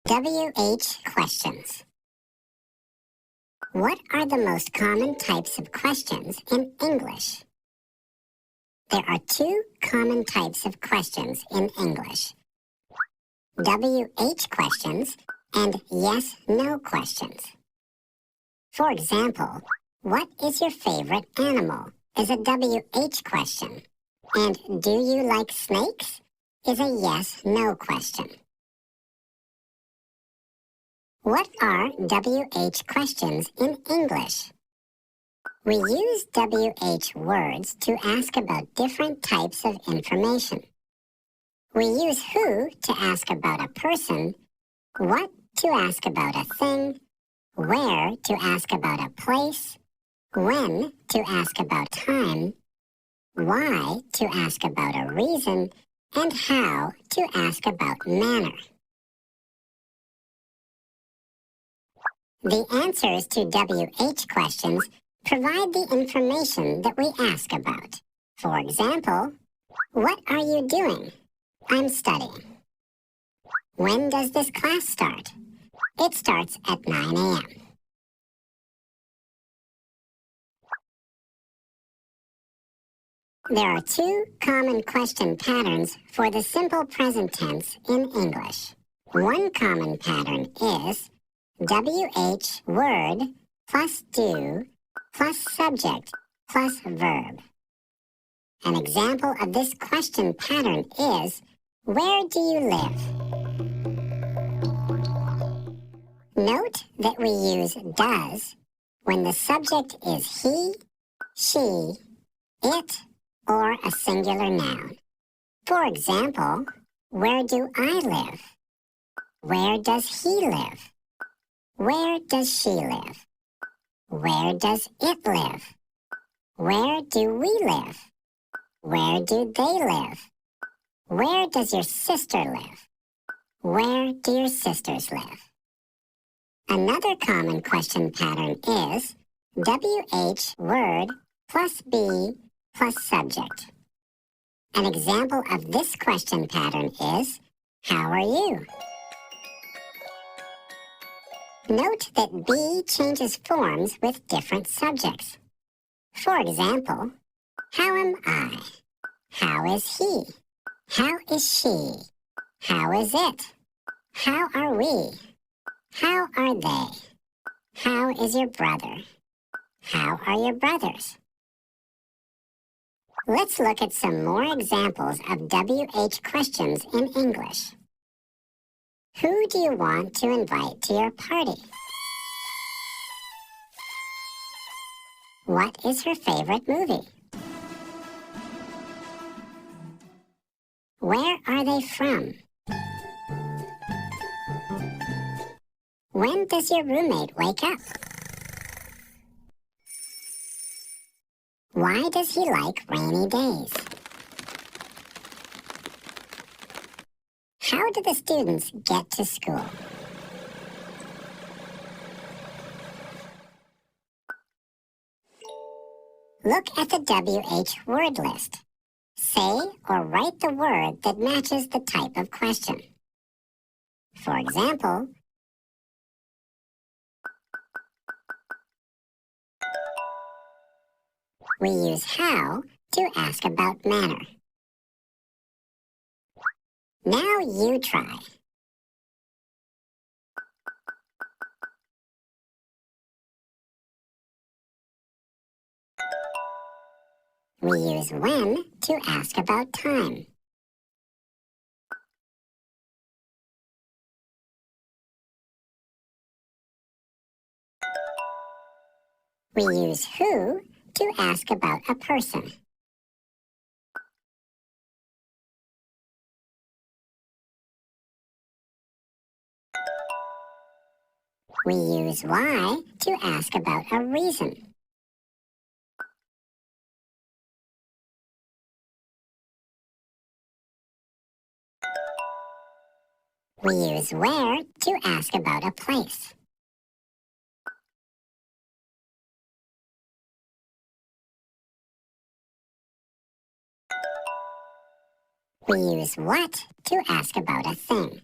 WH questions. What are the most common types of questions in English? There are two common types of questions in English: WH questions and yes/no questions. For example, what is your favorite animal is a WH question, and do you like snakes is a yes/no question. What are WH questions in English? We use WH words to ask about different types of information. We use who to ask about a person, what to ask about a thing, where to ask about a place, when to ask about time, why to ask about a reason, and how to ask about manner. The answers to WH questions provide the information that we ask about. For example, what are you doing? I'm studying. When does this class start? It starts at 9 a.m. There are two common question patterns for the simple present tense in English. One common pattern is WH word plus do plus subject plus verb. An example of this question pattern is, where do you live? Note that we use does when the subject is he, she, it, or a singular noun. For example, where do I live? Where does he live? Where does she live? Where does it live? Where do we live? Where do they live? Where does your sister live? Where do your sisters live? Another common question pattern is WH word plus be plus subject. An example of this question pattern is, how are you? Note that be changes forms with different subjects. For example, how am I? How is he? How is she? How is it? How are we? How are they? How is your brother? How are your brothers? Let's look at some more examples of WH questions in English. Who do you want to invite to your party? What is her favorite movie? Where are they from? When does your roommate wake up? Why does he like rainy days? How do the students get to school? Look at the WH word list. Say or write the word that matches the type of question. For example, we use how to ask about manner. Now you try. We use when to ask about time. We use who to ask about a person. We use why to ask about a reason. We use where to ask about a place. We use what to ask about a thing.